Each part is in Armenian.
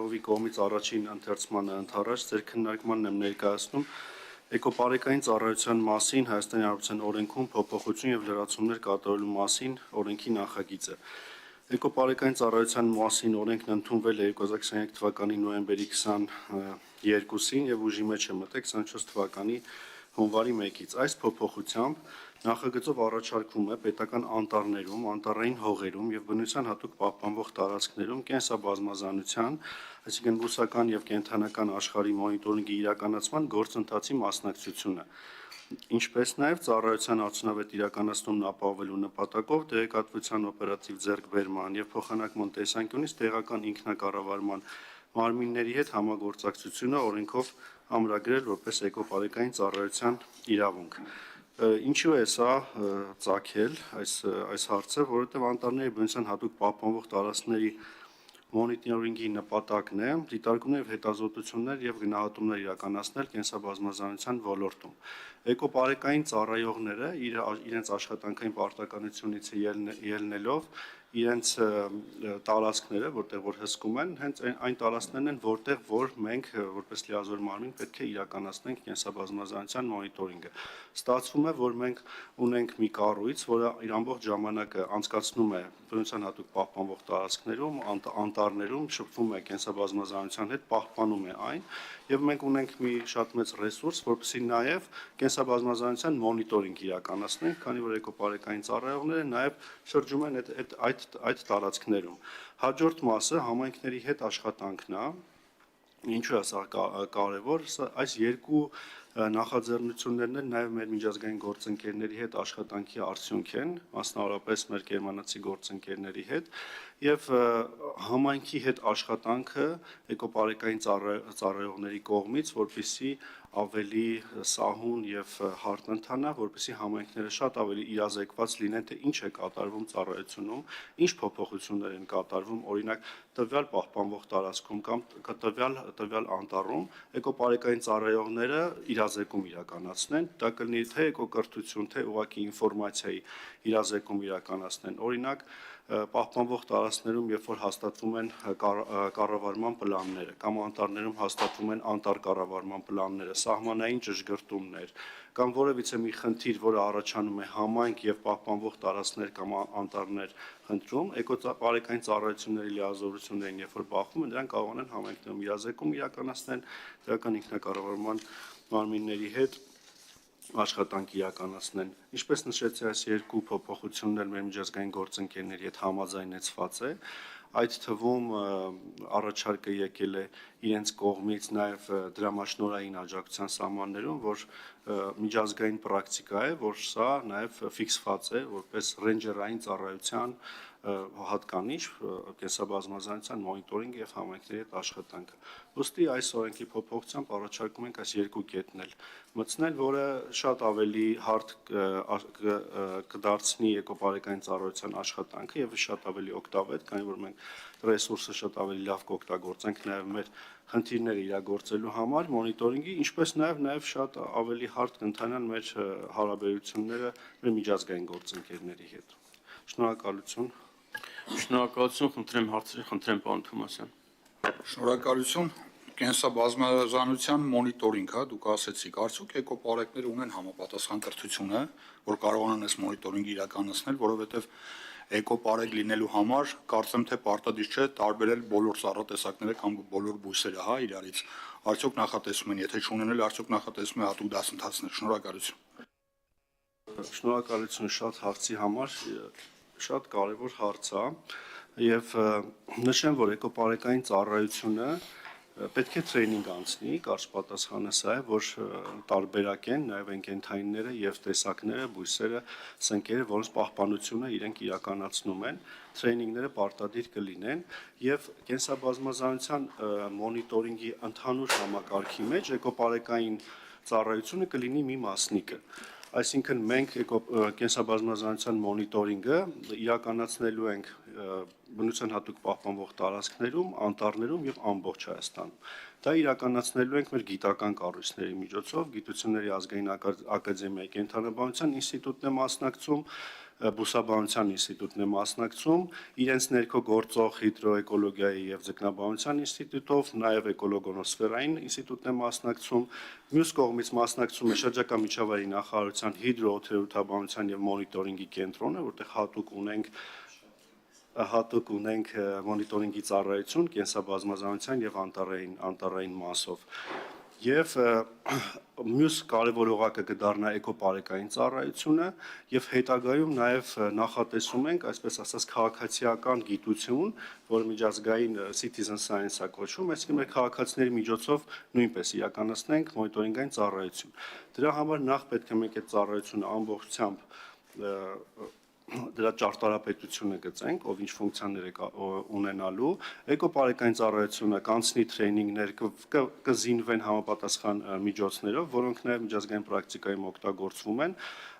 ժողովի կողմից առաջին ընթերցմանը ընդառաջ ձեր քննարկմանն եմ ներկայացնում էկոպարեկային ծառայության մասին Հայաստանի Հանրապետության օրենքում փոփոխություն եւ լրացումներ կատարելու մասին օրենքի նախագիծը։ Էկոպարեկային ծառայության մասին օրենքն ընդունվել է 2023 թվականի նոյեմբերի 22-ին եւ ուժի մեջ է մտել 24 թվականի հունվարի 1-ից։ Այս փոփոխությամբ նախագծով առաջարկվում է պետական անտառներում, անտառային հողերում եւ բնության հատուկ պահպանվող տարածքներում կենսաբազմազանության, այսինքն բուսական եւ կենդանական աշխարհի մոնիտորինգի իրականացման գործընթացի մասնակցությունը, ինչպես նաեւ ծառայության արդյունավետ իրականացումն ապահովելու նպատակով տեղեկատվության օպերատիվ ձեռքբերման եւ փոխանակման տեսանկյունից տեղական ինքնակառավարման մարմինների հետ համագործակցությունը օրենքով ամրագրել որպես էկոպարեկային ծառայության իրավունք։ Ինչու է սա ծագել այս հարցը, որովհետև անտառների բնության հատուկ պահպանվող տարածքների մոնիտորինգի նպատակն է դիտարկումներ եւ հետազոտություններ եւ գնահատումներ իրականացնել կենսաբազմազանության ոլորտում։ Էկոպարեկային ծառայողները իրենց աշխատանքային պարտականությունից ելնելով իրենց տարածքները, որտեղ որ հսկում են, հենց այն տարածքներն են, որտեղ որ մենք որպես լիազոր մարմին պետք է իրականացնենք կենսաբազմազանության մոնիտորինգը։ Ստացվում է, որ մենք ունենք մի կառույց, որը իր ամբողջ ժամանակը անցկացնում է բնության հատուկ պահպանվող տարածքներում, անտառներում, շփվում է կենսաբազմազանության հետ, պահպանում է այն, եւ մենք ունենք մի շատ մեծ ռեսուրս, որպեսզի նաեւ կենսաբազմազանության մոնիտորինգ իրականացնենք, քանի որ էկոպարեկային ծառայողները նաեւ շրջում են այդ տարածքներում։ Հաջորդ մասը համայնքների հետ աշխատանքն է, ինչու է սա կարևոր, այս երկու նախաձեռնություններն էլ նաև մեր միջազգային գործընկերների հետ աշխատանքի արդյունք են, մասնավորապես մեր գերմանացի գործընկերների հետ, եւ համայնքի հետ աշխատանքը էկոպարեկային ծառայողների կողմից, որպեսզի ավելի սահուն եւ հարթ ընթանա, որպեսզի համայնքները շատ ավելի իրազեկված լինեն, թե ինչ է կատարվում ծառայությունում, ինչ փոփոխություններ են կատարվում, օրինակ տվյալ պահպանվող տարածքում կամ տվյալ անտառում էկոպարեկային ծառայողները իրազեկում իրականացնեն, դա կլինի թե էկոկրթություն, թե ուղղակի ինֆորմացիայի իրազեկում իրականացնեն, օրինակ պահպանվող տարածքներում, երբ որ հաստատվում են կառավարման պլանները կամ անտառներում հաստատվում են անտառ կառավարման պլանները, սահմանային ճշգրտումներ կամ որևիցե մի խնդիր, որը առաջանում է համայնք եւ պահպանվող տարածքներ կամ անտառներ խնդրում, էկոպարեկային ծառայությունների լիազորություններին, երբ որ բախվում են, դրանք կարող են համայնքներում իրազեկում իրականացնել դրական ինքնակառավարման մարմինների հետ աշխատանք իրականացնեն։ Ինչպես նշեցի, այս երկու փոփոխություններ մեր միջազգային գործընկերների հետ համաձայնեցված է, այդ թվում առաջարկը եկել է իրենց կողմից նաև դրամաշնորհային աջակցության սահմաններում, որ միջազգային պրակտիկա է, որ սա նաև ֆիքսված է որպես ռեյնջերային ծառայության հատկանիշ կենսաբազմազանության մոնիտորինգ եւ համայնքների հետ աշխատանքը։ Ոստի այս օրենքի փոփոխությամբ առաջարկում ենք այս երկու կետն էլ մտցնել, որը շատ ավելի հարթ կդարձնի էկոպարեկային ծառայության աշխատանքը եւ շատ ավելի օգտավետ, քանի որ մենք ռեսուրսը շատ ավելի լավ կօգտագործենք նաեւ մեր խնդիրները իրագործելու համար մոնիտորինգի, ինչպես նաեւ շատ ավելի հարթ կընթանան մեր հարաբերությունները մեր միջազգային գործընկերների հետ։ Շնորհակալություն։ Շնորհակալություն, խնդրեմ հարցեր, խնդրեմ պարոն Թոմասյան։ Շնորհակալություն։ Կենսաբազմազանության մոնիտորինգ, դուք ասեցիք, արդյոք էկոպարեկները ունեն համապատասխան կրթությունը, որ կարողանան այս մոնիտորինգը իրականացնել, որովհետև էկոպարեկ լինելու համար կարծեմ թե պարտադիր չէ տարբերել բոլոր ծառատեսակները կամ բոլոր բույսերը, հա, իրարից։ Արդյոք նախատեսում են, եթե չունենել, արդյոք նախատեսում է հատուկ դասընթացներ։ Շնորհակալություն։ Շնորհակալություն շատ հարցի համար, շատ կարևոր հարց է եւ նշեմ, որ էկոպարեկային ծառայությունը պետք է տրեյնինգ անցնի, կարճ պատասխանը սա է, որ տարբերակ են նաև այն կենդանիները եւ տեսակները, բույսերը, սնկերը, որոնց պահպանությունը իրենք իրականացնում են, տրեյնինգները պարտադիր կլինեն եւ կենսաբազմազանության մոնիտորինգի ընդհանուր համակարգի մեջ էկոպարեկային ծառայությունը կլինի մի մասնիկը։ Այսինքն մենք կենսաբազմազանության մոնիտորինգը իրականացնելու ենք բնության հատուկ պահպանվող տարածքներում, անտառներում եւ ամբողջ Հայաստանում։ Դա իրականացնելու ենք մեր գիտական կառույցների միջոցով, Գիտությունների ազգային ակադեմիայի կենդանաբանության ինստիտուտն է մասնակցում, Բուսաբանության ինստիտուտն է մասնակցում, իրենց ներքո գործող հիդրոէկոլոգիայի եւ ձկնաբանության ինստիտուտով, նաեւ էկոլոգոնոսֆերային ինստիտուտն է մասնակցում, մյուս կողմից մասնակցում է շրջակա միջավայրի նախարարության հիդրոօթերոթաբանության եւ մոնիտորինգի կենտրոնը, որտեղ հատուկ ունենք մոնիտորինգի ծառայություն կենսաբազմազանության եւ անտառային մասով։ Եվ մյուս կարևոր օղակը կդառնա էկոպարեկային ծառայությունը եւ հետագայում նաեւ նախատեսում ենք, այսպես ասած, քաղաքացիական գիտություն, որը միջազգային citizen science-ը կոչվում, այսինքն մեր քաղաքացիների միջոցով նույնպես իրականացնենք մոնիտորինգային ծառայություն։ Դրա համար նախ պետք է մենք այդ ծառայությունը ամբողջությամբ դրա ճարտարապետությունը գծենք, ով ինչ ֆունկցիաներ է ունենալու, էկոպարեկային ծառայությունը կանցնի տրեյնինգներ, կզինվեն համապատասխան միջոցներով, որոնք նաև միջազգային պրակտիկայում օգտագործվում են,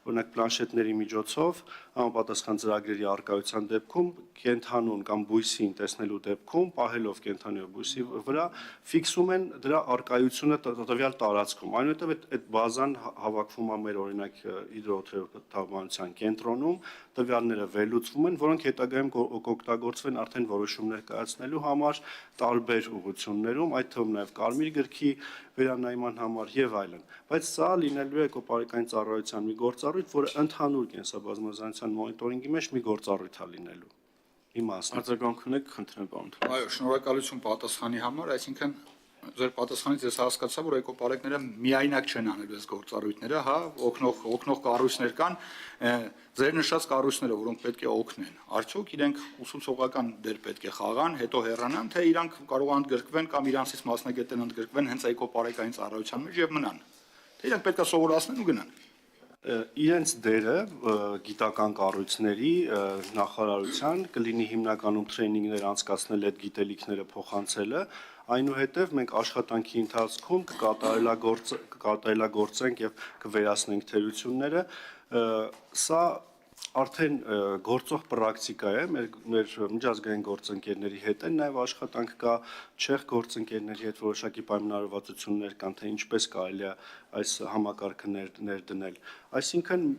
օրինակ պլանշետների միջոցով համապատասխան ծրագրերի արկայության դեպքում կենթանուն կամ բույսին տեսնելու դեպքում, պահելով կենթանի բույսի վրա, ֆիքսում են դրա արկայությունը տվյալ տարածքում։ Այնուհետև այդ բազան հավաքվում է մեր օրինակ հիդրոօթերոթաբանության կենտրոնում, տվյալները վերլուծվում են, որոնք հետագայում կօգտագործվեն արդեն որոշումներ կայացնելու համար տարբեր ուղղություններում, այդ թվում նաև Կարմիր գրքի վերանայման համար եւ այլն։ Բայց սա լինելու է էկոպարեկային ծառայության մի գործառույթ, որը ընդհանուր կենսաբազմազանության մոնիտորինգի մեջ մի գործառույթ է լինելու։ Իմաստն։ Արձագանք ունեք, խնդրեմ պարոն Թումանյան։ Այո, շնորհակալություն պատասխանի համար, այսինքն ձեր պատասխանից ես հասկացա, որ էկոպարեկները միայնակ չեն անելու այս գործառույթները, հա, օգնող կառույցներ կան, ձեր նշած կառույցները, որոնք պետք է օգնեն։ Արդյոք իրենք ուսուցողական դեր պետք է խաղան, հետո հեռանան, թե իրանք կարող են ընդգրկվեն կամ իրանցից մասնագետեն ընդգրկվեն հենց էկոպարեկային ծառայության մեջ եւ մնան։ Թե իրանք պետք է սովորացնեն ու գնան։ Իրենց դերը գիտական կառույցների նախարարության կլինի հիմնականում տրեյնինգներ անցկացնել այդ գիտելիքները փոխանցելը, այնուհետև մենք աշխատանքի ընթացքում կկատարելագործենք եւ կվերացնենք թերությունները, սա արդեն գործող պրակտիկա է մեր միջազգային գործընկերների հետ են նաև աշխատանք կա չեխ գործընկերների հետ որոշակի պայմանավորվածություններ կան թե ինչպես կարելի է այս համակարգը ներդնել այսինքն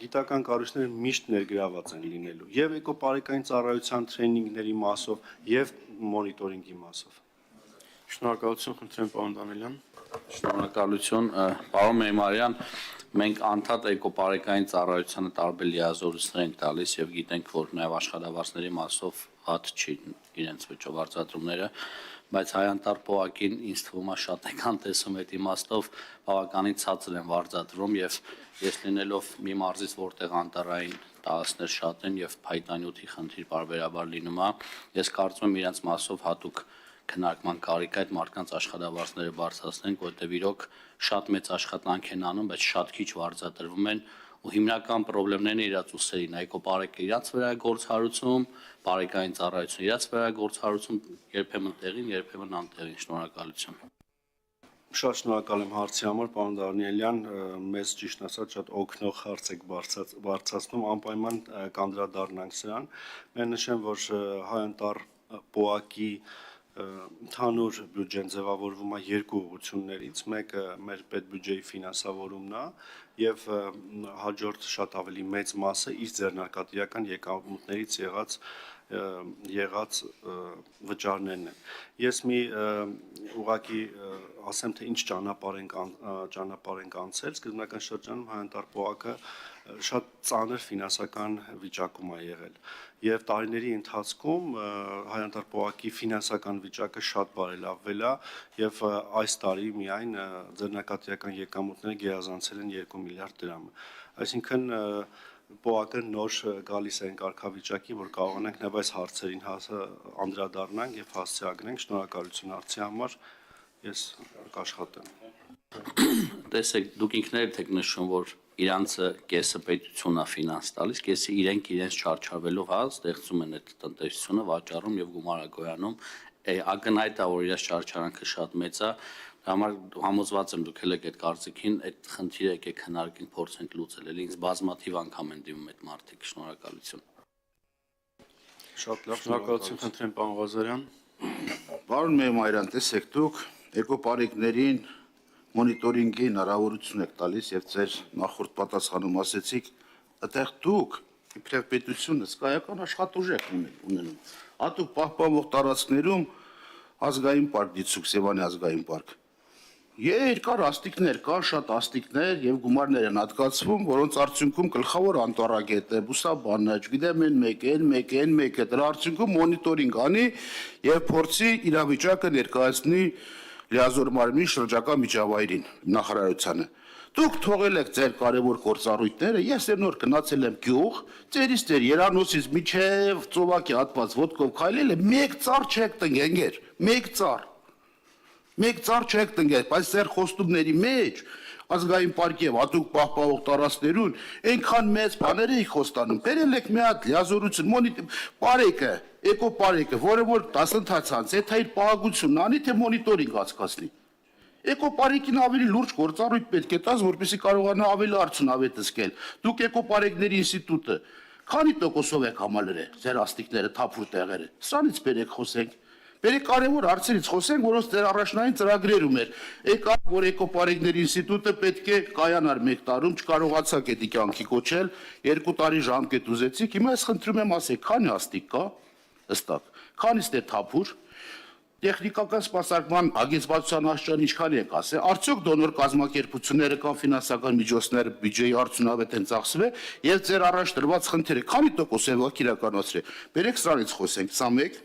գիտական կառույցները միշտ ներգրաված են լինելու եւ էկոպարեկային ծառայության տրեյնինգների մասով եւ մոնիտորինգի մասով Շնորհակալություն, խնդրեմ պարոն Դանելյան։ Շնորհակալություն, պարոն Մեյմարյան, մենք անդադ էկոպարեկային ծառայությանը տարբեր լիազորություններ ենք տալիս եւ գիտենք, որ նաեւ աշխատավարձների մասով հատ չի իրենց վճով արձադրումները, բայց հայանտար փողակին ինձ թվում է շատ եկան տեսում այդ իմաստով բավականին ցածր են վարձատրում եւ ես լինելով մի մարզից որտեղ անտառային տարածքներ շատ են եւ փայտանյութի խնդիր բարբերաբար լինում է, ես կարծում եմ իրենց մասով հատուկ քննարկման կարիք այդ մարդկանց աշխատավարձները բարձրացնենք, որտեղ իրոք շատ մեծ աշխատանք են անում, բայց շատ քիչ վարձատրվում են ու հիմնական խնդիրներն իրաց ուսերին, էկոպարեկը իրաց վրա է գործառույթում, բարեկային ծառայությունը իրաց վրա է գործառույթում, երբեմն տեղին, երբեմն անտեղին, շնորհակալություն։ Շատ շնորհակալ եմ հարցի համար, պարոն Դանիելյան, մեզ ճիշտ ասած շատ օգնող հարց եք բարձրացնում, անպայման կանդրադառնանք սրան։ Մեր նշեմ, որ հայանտառ ՊՕԱԿ-ի ընդհանուր բյուջեն ձևավորվում է երկու ուղղություններից, մեկը մեր պետբյուջեի ֆինանսավորումն է եւ հաջորդ շատ ավելի մեծ մասը իր ձեռնարկատիրական եկամուտներից եղած վճարներն են։ Ես մի ուղղակի ասեմ թե ինչ ճանապարհ ենք անցել, սկզբնական շրջանում հայանտառ ՊՕԱԿ-ը շատ ծանր ֆինանսական վիճակում է եղել եւ տարիների ընթացքում հայանտառ ՊՕԱԿ-ի ֆինանսական վիճակը շատ բարելավվել է եւ այս տարի միայն ձեռնարկատիրական եկամուտները գերազանցել են 2 միլիարդ դրամ։ Այսինքն ՊՕԱԿ-ը նոր գալիս է կարգավիճակի, որ կարողանանք նաեւ այս հարցերին անդրադառնանք եւ հասցեագրենք։ Շնորհակալություն հարցի համար։ Ես կաշխատեմ։ Տեսեք, դուք ինքներդ եք նշում, որ իրանցը կեսը պետությունն է ֆինանս տալիս, կեսը իրենք իրենց չարչարվելով հա ստեղծում են այդ տնտեսությունը, վաճառում եւ գումարագոյանում, ակնհայտ է, որ իրենց չարչարանքը շատ մեծ է, համար համոզված եմ դուք եք այդ կարծիքին, այդ խնդիրը եկեք քննարկենք, փորձենք լուծել, էլի ինձ բազմաթիվ անգամ են դիմում այդ մարդիկ, շնորհակալություն։ Շատ լավ, Շնորհակալություն, խնդրեմ պարոն Ղազարյան։ Պարոն Մեյմարյան, տեսեք, դուք էկոպարեկներին մոնիտորինգի հնարավորություն եք տալիս եւ ձեր նախորդ պատասխանում ասեցիք, այդտեղ դուք իբրև պետությունը հսկայական աշխատուժ ունենում։ Հատուկ պահպանվող տարածքներում ազգային պարկ դիցուք, Սևանի ազգային պարկ։ Երկար աստիքներ կան, շատ աստիքներ եւ գումարներ են հատկացվում, որոնց արդյունքում գլխավոր անտառագետը, բուսաբանը, չգիտեմ, այն մեկը, դրա արդյունքում մոնիտորինգ անի եւ փորձի իրավիճակը ներկայացնի լիազոր մարմնի շրջակա միջավայրին, նախարարությանը։ Դուք թողել եք ձեր կարևոր գործառույթները, ես այն օր գնացել եմ գյուղ, ձերից ձեր երանոցից միջև ծովակի հատված ոտքով քայլել եմ, մեկ ծառ չեք տնկել, մեկ ծառ չեք տնկել, բայց ձեր խոստումների մեջ ազգային պարկի եւ հատուկ պահպանվող տարածքներուն այնքան մեծ բաներ եք խոստանում։ Բերել եք մի հատ լիազորություն, պարեկը, էկոպարեկը, որը որ դասընթացանց, եթե իր պահակությունն անի, թե մոնիտորինգ անցկացնի։ Էկոպարեկին ավելի լուրջ գործառույթ պետք է տաս, որպեսզի կարողանա ավելի արդյունավետ զգալ։ Դուք էկոպարեկների ինստիտուտը քանի տոկոսով եք համալրել ձեր աստիքները, թափուր տեղերը։ Սրանից բերեք խոսենք։ Բերեք կարևոր հարցերից խոսենք, որոնց ձեր առաջնային ծրագրերում էր։ Եկա, որ էկոպարեկների ինստիտուտը պետք է կայանար 1 տարում, չկարողացաք էդի կյանքի կոչել, 2 տարի ժամկետ ուզեցիք, հիմա ես խնդրում եմ ասեք, քանի աստիկ կա, հստակ, քանից է թափուր, տեխնիկական սպասարկման հագեցվածության աշխարհն ինչքան եք ասել, արդյոք դոնոր կազմակերպությունները կամ ֆինանսական միջոցները բյուջեի արդյունավետ են ծախսվել եւ ձեր առաջ դրված խնդիրը քանի տոկոս է իրականացրել։ Բերեք սրանից խոսենք, սա մեկ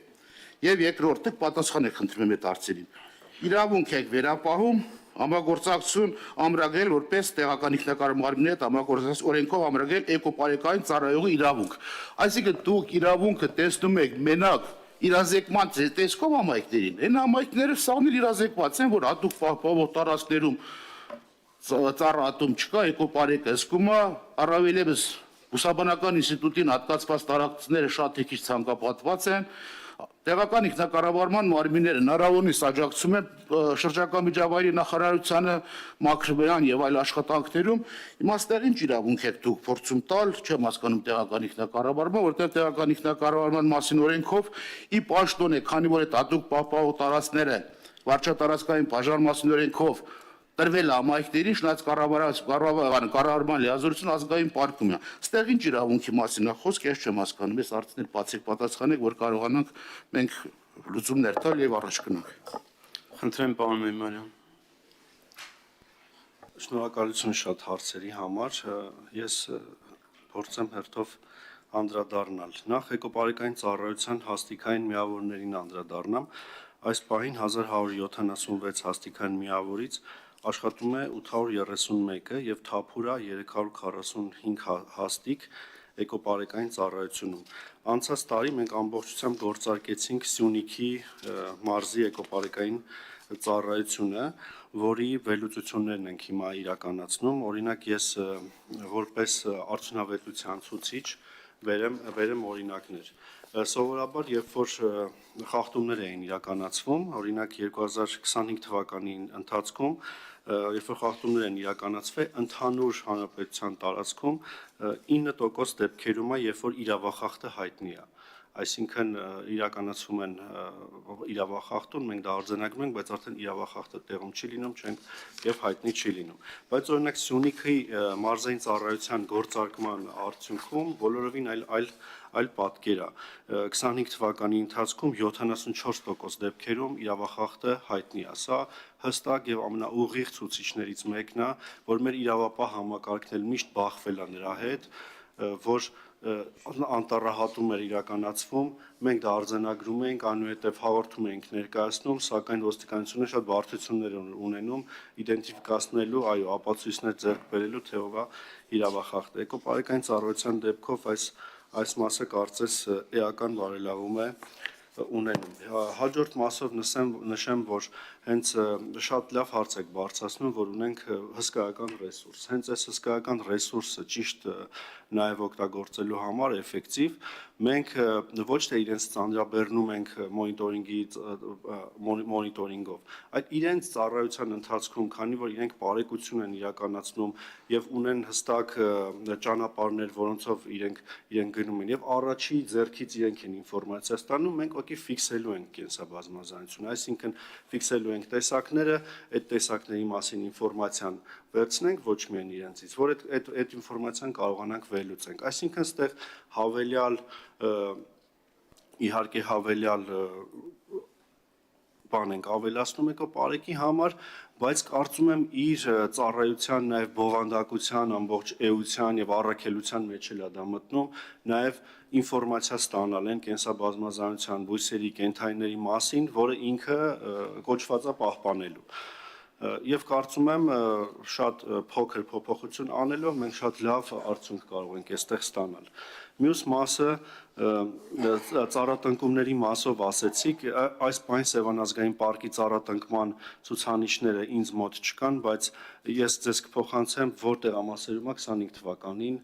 եւ երկրորդը պատասխան եք խնդրում եմ այդ հարցերին։ Իրավունք եք վերապահում համագործակցություն ամրագրել որպես տեղական ինքնակառավարման մարմինի հետ համագործակցություն օրենքով ամրագրել էկոպարեկային ծառայողի իրավունք։ Այսինքն դուք իրավունքը տեսնում եք մենակ իրազեկման տեսքով համայնքներին, այն համայնքները սաղն էլ իրազեկված են, որ հատուկ պահպանվող տարածքներում ծառայատում չկա, էկոպարեկը հսկում է, առավելևս բուսաբանական ինստիտուտին հատկացված տարածքները շատ քիչ ցանկապատված են, տեղական ինքնակառավարման մարմինները հնարավորինս աջակցում են շրջակա միջավայրի նախարարությանը, մակրոյան եւ այլ աշխատանքներում, իմաստեղ ինչ իրավունք եք դուք փորձում տալ, չեմ հասկանում տեղական ինքնակառավարման, որտեղ տեղական ինքնակառավարման մասին օրենքով ի պաշտոն է, քանի որ այդ հատուկ պահպանվող տարածքները վարչատարածքային բաժանմասն օրենքով տրվել համայնքներին շնաց կառավարման լիազորություն ազգային պարկում է։ Ստեղ ինչ իրավունքի մասին է խոսք, ես չեմ հասկանում, ես արդեն բացիկ պատասխանեք, որ կարողանանք մենք լուծումներ տալ եւ առաջ գնանք։ Խնդրեմ, պարոն Մեմարյան։ Շնորհակալություն շատ հարցերի համար։ Ես փորձեմ հերթով անդրադառնալ։ Նախ էկոպարեկային ծառայության հաստիկային միավորներին անդրադառնամ։ Այս պահին 1176 հաստիկային միավորից աշխատում է 831-ը եւ թափուրա 345 հաստիկ էկոպարեկային ծառայությունում։ Անցած տարի մենք ամբողջությամբ գործարկեցինք Սյունիքի մարզի էկոպարեկային ծառայությունը, որի վերլուծություններն ենք հիմա իրականացնում։ Օրինակ ես որպես արդյունավետության ցուցիչ վերեմ օրինակներ։ Սովորաբար, երբ որ խախտումներ էին իրականացվում, օրինակ 2025 թվականի ընթացքում, երբ որ խախտումներ են իրականացվել, ընդհանուր հանրապետության տարածքում 9% դեպքերում է, երբ որ իրավախախտը հայտնի է։ Այսինքն իրականացվում են իրավախախտում, մենք դա արձանագրում ենք, բայց արդեն իրավախախտը տեղում չի լինում, չենք եւ հայտնի չի լինում։ Բայց օրինակ Սյունիքի մարզային ծառայության գործարկման արդյունքում բոլորովին այլ պատկեր է։ 25 թվականի ընթացքում 74% դեպքերում իրավախախտը հայտնի է։ Սա հստակ եւ ամենաուղիղ ցուցիչներից մեկն է, որ մեր իրավապահ համակարգն էլ միշտ բախվել է նրա հետ, որ անտառահատում էր իրականացվում, մենք դա արձանագրում ենք, անուհետև հաղորդում ենք ներկայացնում, սակայն ոստիկանությունը շատ բարդություններ ունենում իդենտիֆիկացնելու, այո, ապացույցներ ձեռք բերելու, թե ով է իրավախախտը։ Էկոպարեկային ծառայության դեպքով այս մասը կարծես էական բարելավում է ունենում։ Հաջորդ մասով նշեմ, որ հենց շատ լավ հարց եք բարձրացնում, որ ունենք հսկայական ռեսուրս։ Հենց այս հսկայական ռեսուրսը ճիշտ նաև օգտագործելու համար էֆեկտիվ մենք ոչ թե իրենց ծանրաբեռնում ենք մոնիտորինգով, այլ իրենց ծառայության ընթացքում, քանի որ իրենք բարեկություն են իրականացնում եւ ունեն հստակ ճանապարհներ, որոնցով իրենք գնում են եւ առաջի ձեռքից իրենք են ինֆորմացիա ստանում, մենք ուղղակի ֆիքսելու ենք կենսաբազմազանությունը, այսինքն ֆիքսելու ենք տեսակները, այդ տեսակների մասին ինֆորմացիան վերցնենք ոչ միայն իրենցից, որ այդ ինֆորմացիան կարողանանք վերլուծենք, այսինքն ստեղ հավելյալ իհարկե հավելյալ բան ենք ավելացնում էկոպարեկի համար, բայց կարծում եմ իր ծառայության նաև բովանդակության, ամբողջ էության եւ առաքելության մեջ էլ է դա մտնում, նաև ինֆորմացիա ստանալ են կենսաբազմազանության բույսերի, կենդանիների մասին, որը ինքը կոչված է պահպանելու։ Եվ կարծում եմ շատ փոքր փոփոխություն անելով մենք շատ լավ արդյունք կարող ենք այստեղ ստանալ։ Մյուս մասը ծառատնկումների մասով ասեցիք, այս պայն Սևանազգային պարկի ծառատնկման ցուցանիշները ինձ մոտ չկան, բայց ես ձեզ կփոխանցեմ, որ տեղամասերում է 25 թվականին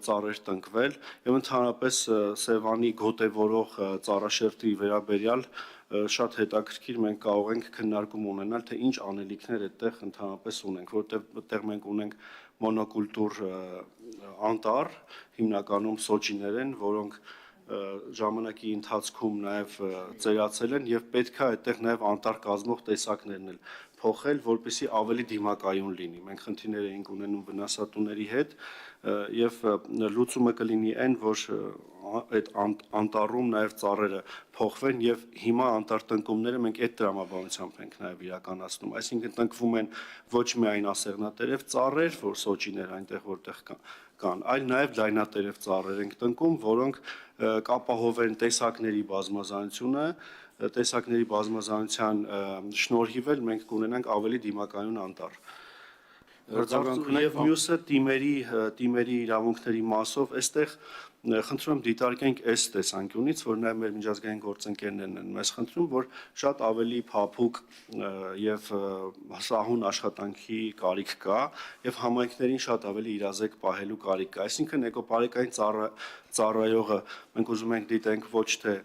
ծառեր տնկվել եւ ընդհանրապես Սևանի գոտեվորող ծառաշերտի վերաբերյալ շատ հետաքրքիր մենք կարող ենք քննարկում ունենալ, թե ինչ անելիքներ այդտեղ ընդհանրապես ունենք, որտեղ այդտեղ մենք ունենք մոնոկուլտուր անտառ, հիմնականում սոճիներ են, որոնք ժամանակի ընթացքում նաև ծերացել են եւ պետք է այդտեղ նաև անտառ կազմող տեսակներն էլ փոխել, որպեսզի ավելի դիմակայուն լինի։ Մենք խնդիրներ էինք ունենում վնասատուների հետ եւ լուծումը կլինի այն, որ այդ անտառում նաև ծառերը փոխվեն եւ հիմա անտառ տնկումները մենք այդ տրամաբանությամբ ենք նաև իրականացնում, այսինքն տնկվում են ոչ միայն ասեղնատերև ծառեր, որ սոճիներ այնտեղ որտեղ կան, այլ նաև լայնատերև ծառեր ենք տնկում, որոնք կապահովեն տեսակների բազմազանությունը, տեսակների բազմազանության շնորհիվ էլ մենք կունենանք ավելի դիմակայուն անտառ։ Եվ մյուսը թիմերի իրավունքների մասով, այստեղ խնդրում եմ դիտարկենք այս տեսանկյունից, որ նաև մեր միջազգային գործընկերներն են մեզ խնդրում, որ շատ ավելի փափուկ եւ սահուն աշխատանքի կարիք կա եւ համայնքներին շատ ավելի իրազեկ պահելու կարիք կա։ Այսինքն էկոպարեկային ծառայողը մենք ուզում ենք դիտենք ոչ թե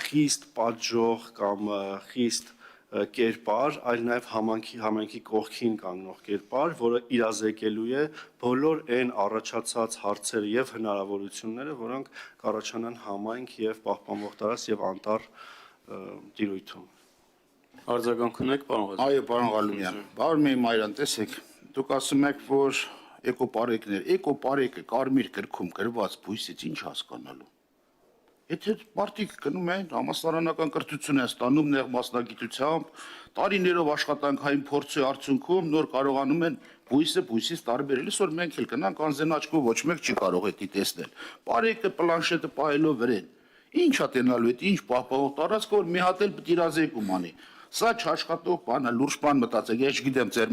խիստ պատժող կամ խիստ կերպար, այլ նաև համայնքի կողքին կանգնող կերպար, որը իրազեկելու է բոլոր այն առաջացած հարցերը եւ հնարավորությունները, որոնք կառաջանան համայնք եւ պահպանող տարածք եւ անտառ տիրույթում։ Արձագանք ունեք, պարոն Ղազարյան։ Այո, պարոն Ղալումյան, բարոն Մեյմարյան, տեսեք, դուք ասում եք, որ էկոպարեկը կարմիր գրքում գրված բույսից ինչ հասկանալու։ Եթե մարդիկ գնում են համասարանական կրթություն են ստանում նեղ մասնագիտությամբ, տարիներով աշխատանքային փորձի արդյունքում նոր կարողանում են բույսից տարբերել, այսօր մենք էլ գնանք անձեն աչքով ոչ մեկ չի կարող դա տեսնել։ Պարեկը պլանշետը պահելով վրեն։ Ինչ է տենալու այդ ինչ պահպանող տարածքը, որ մի հատ էլ դիրազեկում անի։ Սա չաշխատող բան է, լուրջ բան մտածեք, ես չգիտեմ ձեր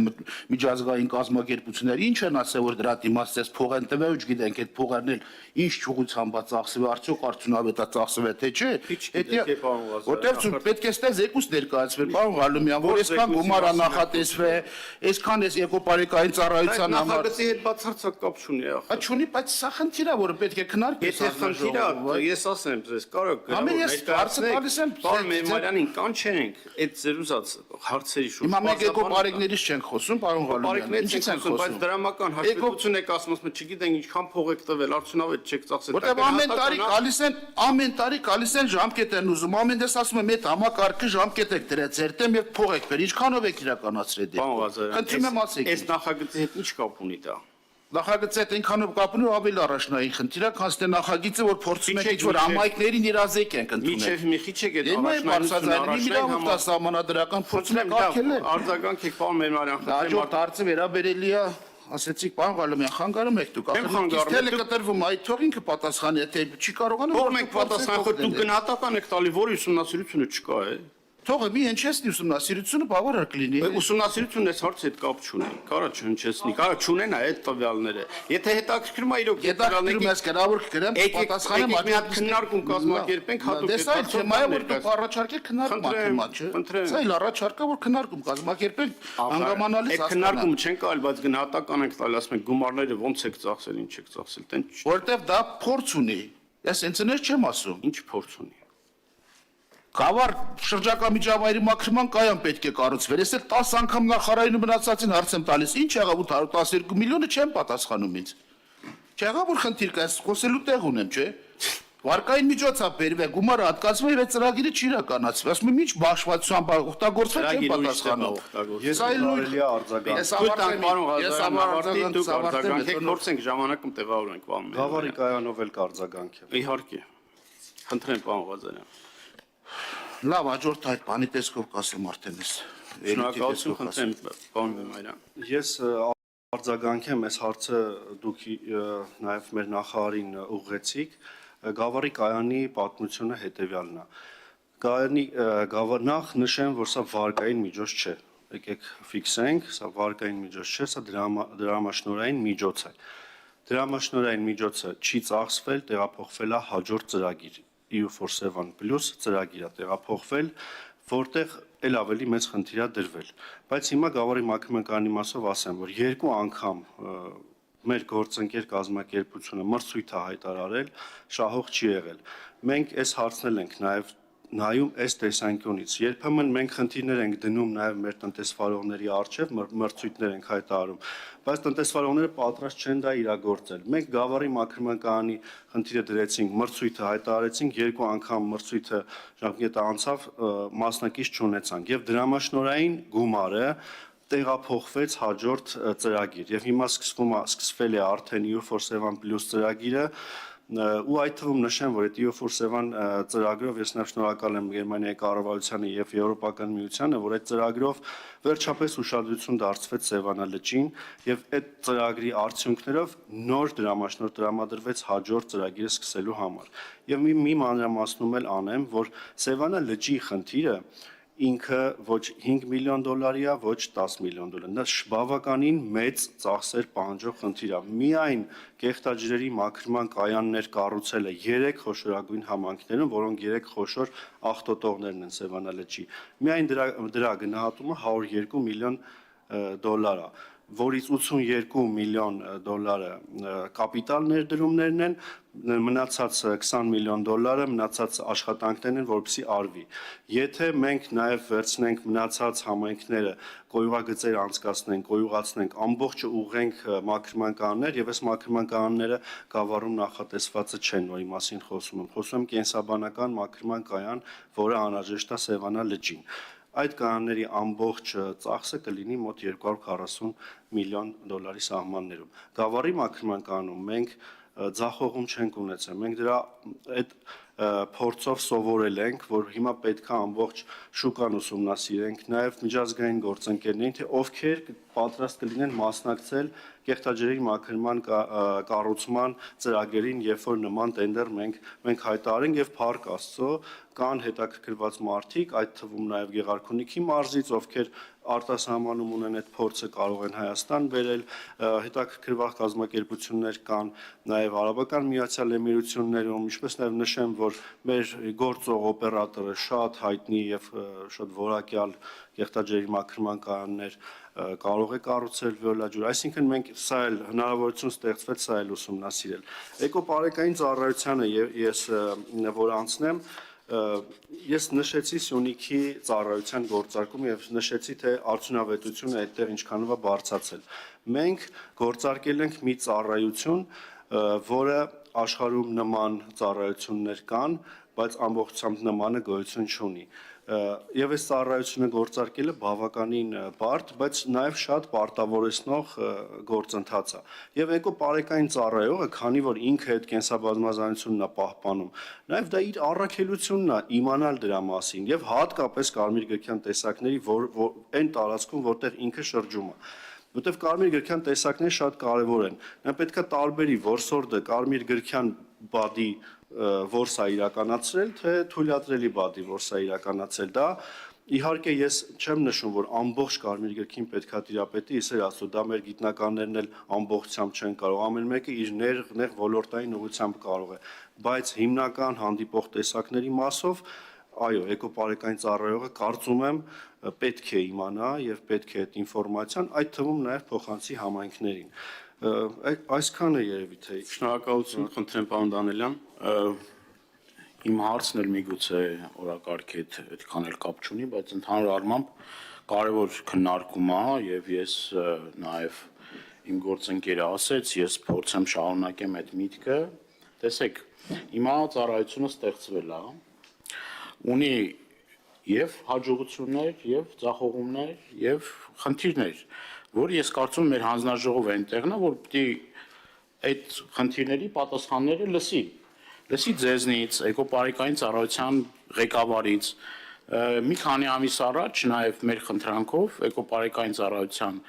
միջազգային կազմակերպությունները ինչ են ասել, որ դրա դիմաց ցես փող են տվել, ու չգիտենք այդ փողերն էլ ինչ ճուղությամբ է ծախսվել, արդյոք արդյունավետ է ծախսվել, թե չէ։ Որտեղ պետք է ստեղ զեկույց ներկայացվել, պարոն Ղալումյան, որ այսքան գումար է նախատեսվել, այսքան էս էկոպարեկային ծառայության համար։ Նախագծի հետ բացարձակ կապ չունի, ախր։ Չունի, բայց սա խնդիր է, որը պետք է քննարկել։ Եթե խնդիր է, ես ասեմ ձեզ, կարող պարոն Մեյմարյանին կանչենք այդ զրուցած հարցերի շուրջ։ Հիմա մենք էկոպարեկներից չենք խոսում, պարոն Ղալումյան, ինչից ենք խոսում, բայց դրամական հաշվետվություն եք ասում, չգիտենք ինչքան փող եք տվել, արդյունավետ չեք ծախսել։ Որտեղ ամեն տարի գալիս են ժամկետ են ուզում, ամեն դες ասում եմ այդ համակարգը ժամկետ եք դրել ձեր դեմ եւ փող եք բեր, ինչքանով եք իրականացրել դե։ Խնդրում եմ ասեք։ Այս նախագծի հետ ինչ կապ ունի դա։ Նախագծի հետ այնքանով կապ ունի, ավելի առաջնային խնդիր է, քան թե նախագիծը, որ փորձում ենք ինչ-որ համայնքներին իրազեկ ենք ընդունել։ Միջև մի քիչ եք այդ առաջնային համանadrական փորձում եք արկել։ Արձագանք եք, պարոն Մեյմարյան, Հաջորդ հարցը վերաբերելի է, ասեցիք, պարոն Ղալումյան, խանգարում եք դուք, ախր կտրվում, այդ թող ինքը պատասխանի, եթե չի կարողանում։ Թող մենք պատասխան, խոր դուք գնահատական եք տալի, որի ուսումնասիրությունը չկա է։ Թողը մի հնչեցնի ուսումնասիրությունը բավարար կլինի։ Ուսումնասիրությունն այս հարցի հետ կապ չունի։ Կարա չհնչեցնի, կարա չունենա այդ տվյալները։ Եթե հետաքրքրում է իրոք հետաքրքրում ես գրավոր կգրեմ, պատասխանը մի հատ քննարկում կազմակերպենք, հատուկ դες այդ թեմայը որ դուք առաջարկեք քննարկում թեմա, չէ։ Սա էլ առաջարկա որ քննարկում կազմակերպենք հանգամանալից հասկանալ։ Այդ քննարկումը չեն կարել, բայց գնահատական ենք տալի, ասում ենք գումարները ոնց եք ծախսել, ինչ եք ծախսել, տեն։ Որտեվ դա փորձ ունի։ Ես ինձնից չեմ ասում։ Ինչ փորձ ունի։ Կավառ շրջակա միջավայրի մաքրման կայան պետք է կառուցվել։ Ես էլ 10 անգամ նախարարին ու մնացածին հարց եմ տալիս։ Ինչ եղավ 812 միլիոնը չեմ պատասխանում ինձ։ Չեղավ որ խնդիր կա, խոսելու տեղ ունեմ, չէ։ Վարկային միջոցա բերվե, գումարը հատկացվում է, այդ ծրագիրը չի իրականացվի։ Ասում եմ, ինչ բաշխվածությամբ օգտագործվել չեն պատասխանում։ Ես կարելի է արձագանքեմ։ Փորձենք ժամանակում տեղավորենք բանը։ Գավառի կայանով էլ կարձագանքեմ։ Իհարկե։ Խնդրեմ, պարոն Ղազարյան։ Լավ, հաջորդ այդ բանի տեսքով կասեմ արդեն ես։ Շնորհակալություն, խնդրեմ, պարոն Մեմարյան։ Ես արձագանքեմ այս հարցը դուք նաև մեր նախարարին ուղղեցիք։ Գավառի կայանի պատմությունը հետևյալն է։ Նախ նշեմ, որ սա վարկային միջոց չէ։ Եկեք ֆիքսենք, սա վարկային միջոց չէ, սա դրամաշնորհային միջոց է։ Դրամաշնորհային միջոցը չի ծախսվել, տեղափոխվել է հաջորդ ծրագիր։ EU47+ ծրագիր է տեղափոխվել, որտեղ էլ ավելի մեծ խնդիր է դրվել։ Բայց հիմա գավառի մակրմնականի մասով ասեմ, որ երկու անգամ մեր գործընկեր կազմակերպությունը մրցույթ է հայտարարել, շահող չի եղել։ Մենք այս հարցն էլ ենք նաև նայում այս տեսանկյունից։ Երբեմն մենք խնդիրներ ենք դնում նաև մեր տնտեսվարողների առջև, մրցույթներ ենք հայտարարում, բայց տնտեսվարողները պատրաստ չեն դա իրագործել։ Մենք գավառի մակրմնականի խնդիրը դրեցինք, մրցույթը հայտարարեցինք, երկու անգամ մրցույթը ժամկետը անցավ, մասնակից չունեցանք եւ դրամաշնորհային գումարը տեղափոխվեց հաջորդ ծրագիր եւ հիմա սկսվել է արդեն EU47+ ծրագիրը ու այդ թվում նշեմ, որ այդ EU47 ծրագրով ես նաև շնորհակալ եմ Գերմանիայի կառավարությանը եւ Եվրոպական միությանը, որ այդ ծրագրով վերջապես ուշադրություն դարձվեց Սևանա լճին եւ այդ ծրագրի արդյունքներով նոր դրամաշնորհ տրամադրվեց հաջորդ ծրագիրը սկսելու համար։ Եվ մի մանրամասնում էլ անեմ, որ Սևանա լճի խնդիրը ինքը ոչ $5 միլիոն է, ոչ $10 միլիոն։ Դա բավականին մեծ ծախսեր պահանջող խնդիր է։ Միայն կեղտաջրերի մաքրման կայաններ կառուցելը 3 խոշորագույն համայնքներում, որոնք 3 խոշոր աղտոտողներն են Սևանա լճի։ Միայն դրա գնահատումը $102 միլիոն է, որից $82 միլիոն կապիտալ ներդրումներն են, մնացած $20 միլիոն մնացած աշխատանքներն են, որպեսզի արվի։ Եթե մենք նաև վերցնենք մնացած համայնքները, կոյուղագծեր անցկացնենք, կոյուղացնենք, ամբողջը ուղղենք մաքրման եւ այս մաքրման գավառում նախատեսվածը չեն, որի մասին խոսում եմ։ Խոսում եմ կենսաբանական մաքրման կայան, որը անհրաժեշտ է Սևանա լճին։ Այդ կանոնների ամբողջ ծախսը կլինի մոտ $240 միլիոն սահմաններում։ Գավառի մաքրման կանոնում մենք ձախողում չենք ունեցել։ Մենք դրա այդ փորձով սովորել ենք, որ հիմա պետք է ամբողջ շուկան ուսումնասիրենք, նաև միջազգային գործընկերներին, թե ովքեր պատրաստ կլինեն մասնակցել կեղտաջրերի մաքրման կառուցման ծրագրերին, երբ որ նման տենդեր մենք հայտարարենք եւ փառք Աստծո կան հետաքրքրված մարդիկ, այդ թվում նաև Գեղարքունիքի մարզից, ովքեր արտասահմանում ունեն այդ փորձը, կարող են Հայաստան բերել, հետաքրքրված կազմակերպություններ կան նաև Արաբական Միացյալ Էմիրություններում, ինչպես նաև նշեմ, որ մեր գործող օպերատորը շատ հայտնի եւ շատ որակյալ կեղտաջրերի մաքրման կայաններ կարող է կառուցել Վիոլաջուր, այսինքն մենք սա էլ հնարավորություն ստեղծվեց սա էլ ուսումնասիրել։ Էկոպարեկային ծառայությանը ես որ անցնեմ, ես նշեցի Սյունիքի ծառայության գործարկում եւ նշեցի, թե արդյունավետությունը այդտեղ ինչքանով է բարձրացել։ Մենք գործարկել ենք մի ծառայություն, որը աշխարհում նման ծառայություններ կան, բայց ամբողջությամբ նմանը գոյություն չունի։ Եվ այս ծառայությունը գործարկելը բավականին բարդ, բայց նաև շատ պարտավորեցնող գործընթաց է։ Եվ էկոպարեկային ծառայողը, քանի որ ինքը այդ կենսաբազմազանությունն է պահպանում, նաև դա իր առաքելությունն է իմանալ դրա մասին եւ հատկապես կարմիր գրքյան տեսակների, այն տարածքում, որտեղ ինքը շրջում է։ Որտեվ կարմիր գրքյան տեսակները շատ կարևոր են։ Նա պետք է տարբերի որսորդը կարմիր գրքյան բադի որսա իրականացրել, թե թույլատրելի բադի որսա իրականացել։ Դա իհարկե ես չեմ նշում, որ ամբողջ կարմիր գրքին պետքա տիրապետի, իսեր ասու, դա մեր գիտնականներն էլ ամբողջությամբ չեն կարող, ամեն մեկը իր նեղ ոլորտային ուղղությամբ կարող է, բայց հիմնական հանդիպող տեսակների մասով այո, էկոպարեկային ծառայողը կարծում եմ պետք է իմանա եւ պետք է այդ ինֆորմացիան, այդ թվում նաեւ փոխանցի համայնքներին։ Այսքանը երևի թե։ Շնորհակալություն, խնդրեմ պարոն Դանելյան։ Իմ հարցն էլ միգուցե օրակարգի հետ այդքան էլ կապ չունի, բայց ընդհանուր առմամբ կարևոր քննարկում է եւ ես նաեւ իմ գործընկերը ասեց, ես փորձեմ շարունակեմ այդ միտքը։ Տեսեք, Հիմա ծառայությունը ստեղծվել է, ունի եւ հաջողություններ, եւ ձախողումներ, եւ խնդիրներ, որ ես կարծում եմ մեր հանձնաժողովը այնտեղն է, որ պիտի այդ խնդիրների պատասխանները լսի ձեզնից, էկոպարիկային ծառայության ղեկավարից, մի քանի ամիս առաջ նաև մեր խնդրանքով էկոպարիկային ծառայության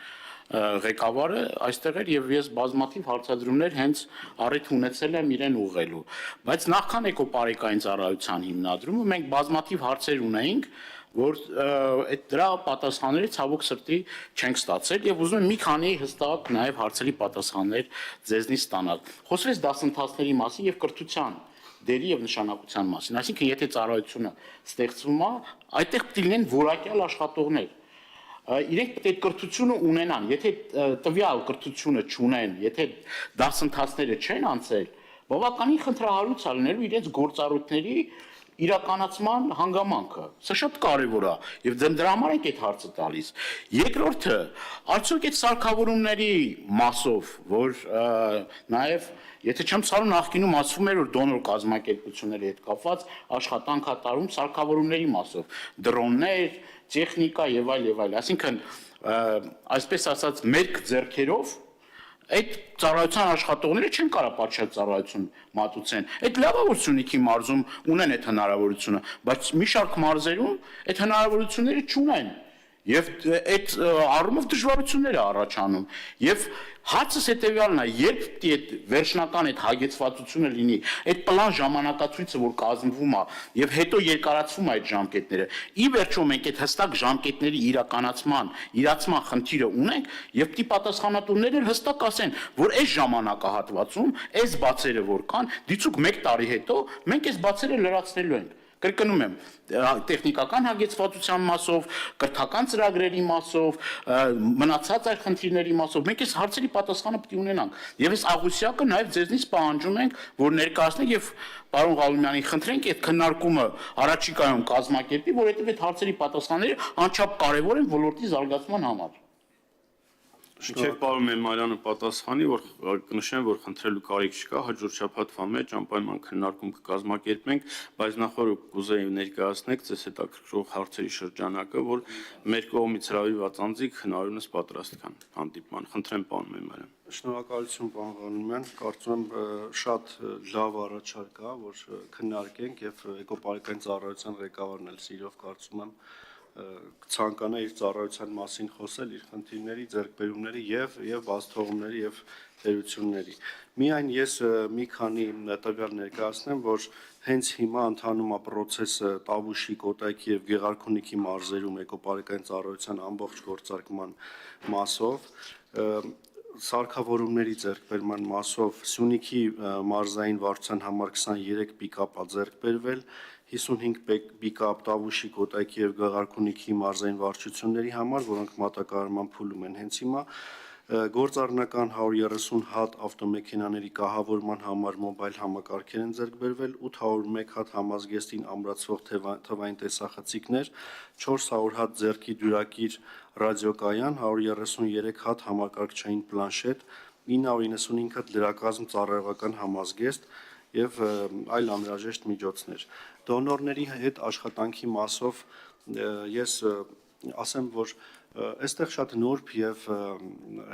ղեկավարը այստեղ էր եւ ես բազմաթիվ հարցադրումներ հենց առիթ ունեցել եմ իրեն ուղղելու, բայց նախքան էկոպարիկային ծառայության հիմնադրումը մենք բազմաթիվ հարցեր ունեինք, որ այդ դրա պատասխանները ցավոք սրտի չենք ստացել եւ ուզում եմ մի քանի հստակ նաեւ հարցերի պատասխաններ ձեզնից ստանալ։ Խոսվեց դասընթացների մասին եւ կրթության դերի եւ նշանակության մասին, այսինքն եթե ծառայությունը ստեղծվում է, այդտեղ պետք է լինեն որակյալ աշխատողներ։ Իրենք պետք է կրթությունը ունենան, եթե տվյալ կրթությունը չունեն, եթե դասընթացները չեն անցել, բավականին խնդրահարույց է լինելու իրենց գործառույթների իրականացման հանգամանքը։ Սա շատ կարևոր է եւ դրա համար ենք այդ հարցը տալիս։ Երկրորդը, արդյոք այդ սարքավորումների մասով, որ նաեւ եթե չեմ սխալվում նախկինում ասվում էր որ դոնոր կազմակերպությունների հետ կապված աշխատանք է տարում սարքավորումների մասով, դրոններ, տեխնիկա եւ այլ, այսինքն այսպես ասած մերկ ձեռքերով այդ ծառայության աշխատողները չեն կարող պատշաճ ծառայություն մատուցեն։ Այդ լավ է որ Սյունիքի մարզում ունեն այդ հնարավորությունը, բայց մի շարք մարզերում այդ հնարավորությունները չունեն։ Եվ այդ առումով դժվարություններ է առաջանում։ Եվ հարցս հետեւյալն է, երբ պիտի այդ վերջնական այդ հագեցվածությունը լինի, այդ պլան ժամանակացույցը որ կազմվում է եւ հետո երկարացվում է այդ ժամկետները։ Ի վերջո մենք այդ հստակ ժամկետների իրացման խնդիրը ունենք եւ պիտի պատասխանատուները հստակ ասեն, որ այս ժամանակահատվածում այս բացերը որ կան, դիցուք 1 տարի հետո մենք այս բացերը լրացնելու ենք։ Կրկնում եմ, տեխնիկական հագեցվածության մասով, կրթական ծրագրերի մասով, մնացած այլ խնդիրների մասով, մենք այս հարցերի պատասխանը պետք է ունենանք։ Եվ այս աղյուսակը նաև ձեզնից պահանջում ենք, որ ներկայացնեք եւ պարոն Ղալումյանին խնդրենք այդ քննարկումը առաջիկայում կազմակերպի, որովհետեւ այդ հարցերի պատասխանները անչափ կարեւոր են ոլորտի զարգացման համար։ Շնորհակալ պարոն Մեմարյանը պատասխանի, որ կնշեմ, որ խնդրելու կարիք չկա, հաջորդ շաբաթվա մեջ անպայման քննարկում կկազմակերպենք, բայց նախորդ կուզեի ներկայացնեք ձեզ հետաքրքրող հարցերի շրջանակը, որ մեր կողմից հրավիրված անձիկ հնարավորինս պատրաստ կան հանդիպման։ Խնդրեմ պարոն Մեմարյան։ Շնորհակալություն պարոն Ղալումյան, կարծում եմ շատ լավ առաջարկ է, որ քննարկենք եւ էկոպարիկային ծառայության ղեկավարն էլ սիրով կարծում եմ կցանկանա իր ծառայության մասին խոսել, իր խնդիրների, ձեռքբերումների եւ բացթողումների եւ թերությունների։ Միայն ես մի քանի տվյալ ներկայացնեմ, որ հենց հիմա ընթանում է process-ը Տավուշի, Կոտայքի եւ Գեղարքունիքի մարզերում էկոպարիկային ծառայության ամբողջ գործարկման մասով սարքավորումների ձեռքբերման մասով Սյունիքի մարզային վարչության համար 23 պիկապ է ձեռքբերվել, 55 պիկապ Տավուշի, Կոտայքի եւ Գեղարքունիքի մարզային վարչությունների համար, որոնք մատակարարման փուլում են հենց հիմա, գործառնական 130 հատ ավտոմեքենաների կահավորման համար մոբայլ համակարգեր են ձեռքբերվել, 801 հատ համազգեստին ամրացվող թվային տեսախցիկներ, 400 հատ ձեռքի դյուրակիր ռադիոկայան, 133 հատ համակարգչային պլանշետ, 995 հատ լրակազմ ծառայողական համազգեստ եւ այլ անհրաժեշտ միջոցներ։ Դոնորների հետ աշխատանքի մասով ես ասեմ, որ այստեղ շատ նուրբ եւ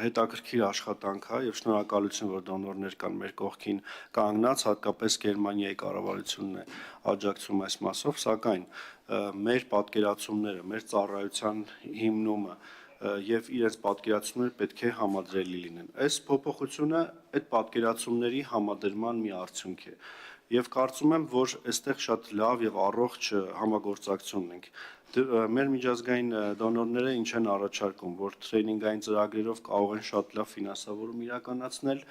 հետաքրքիր աշխատանք է եւ շնորհակալություն, որ դոնորներ կան մեր կողքին կանգնած, հատկապես Գերմանիայի կառավարությունն է աջակցում այս մասով, սակայն մեր պատկերացումները, մեր ծառայության հիմնումը եւ իրենց պատկերացումները պետք է համադրելի լինեն։ Այս փոփոխությունը այդ պատկերացումների համադրման մի արդյունք է։ Եվ կարծում եմ, որ այստեղ շատ լավ եւ առողջ համագործակցություն ունենք։ Մեր միջազգային դոնորները ինչ են առաջարկում, որ տրեյնինգային ծրագրերով կարող են շատ լավ ֆինանսավորում իրականացնել։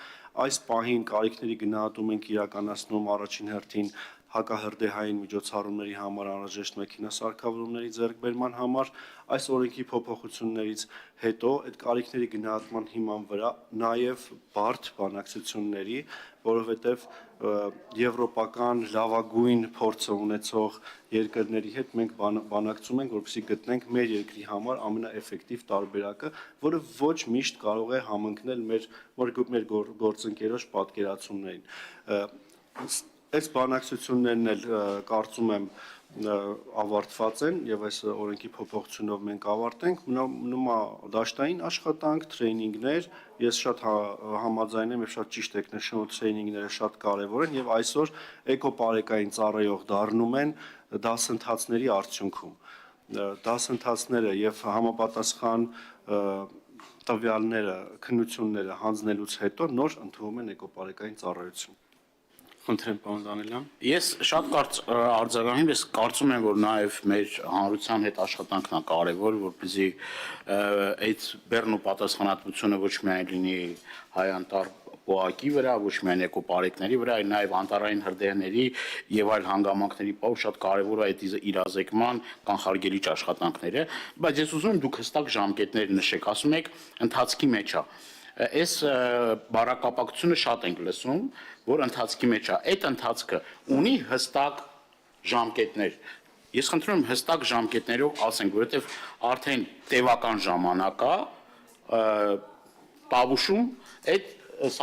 Այս պահին կարիքների գնահատում ենք իրականացնում առաջին հերթին հակահրդեհային միջոցառումների համար անհրաժեշտ մեքենասարքավորումների ձեռքբերման համար այս օրենքի փոփոխություններից հետո այդ կարիքների գնահատման հիման վրա նաև բարդ բանակցությունների, որովհետև եվրոպական լավագույն փորձը ունեցող երկրների հետ մենք բանակցում ենք, որպեսզի գտնենք մեր երկրի համար ամենաէֆեկտիվ տարբերակը, որը ոչ միշտ կարող է համընկնել մեր գործընկերոջ պատկերացումներին։ Այս բանակցություններն էլ կարծում եմ ավարտված են եւ այս օրենքի փոփոխությունով մենք ավարտենք, մնում է դաշտային աշխատանք, տրեյնինգներ, ես շատ համաձայն եմ եւ շատ ճիշտ եք նշում, որ տրեյնինգները շատ կարեւոր են եւ այսօր էկոպարեկային ծառայող դառնում են դասընթացների արդյունքում։ Դասընթացները եւ համապատասխան տվյալները, քննությունները հանձնելուց հետո նոր ընդունվում են էկոպարեկային ծառայություն։ Խնդրեմ, պարոն Դանիելյան։ Ես շատ արձագանքեմ, ես կարծում եմ, որ նաև մեր հանրության հետ աշխատանքն է կարևոր, որպեսզի այդ բեռն ու պատասխանատվությունը ոչ միայն լինի հայ-անտառ ՊՕԱԿ-ի վրա, ոչ միայն էկոպարեկների վրա, այլ նաև անտառային հրդեհների եւ այլ հանգամանքների պահով շատ կարևոր է այդ իրազեկման կանխարգելիչ աշխատանքները, բայց ես ուզում եմ դուք հստակ ժամկետներ նշեք, ասում եք ընթացքի մեջ է։ Այս բառակապակցությունը շատ ենք լսում, որ ընթացքի մեջ է։ Այդ ընթացքը ունի հստակ ժամկետներ։ Ես խնդրում եմ հստակ ժամկետներով ասենք, որովհետև արդեն տևական ժամանակ է Տավուշում այդ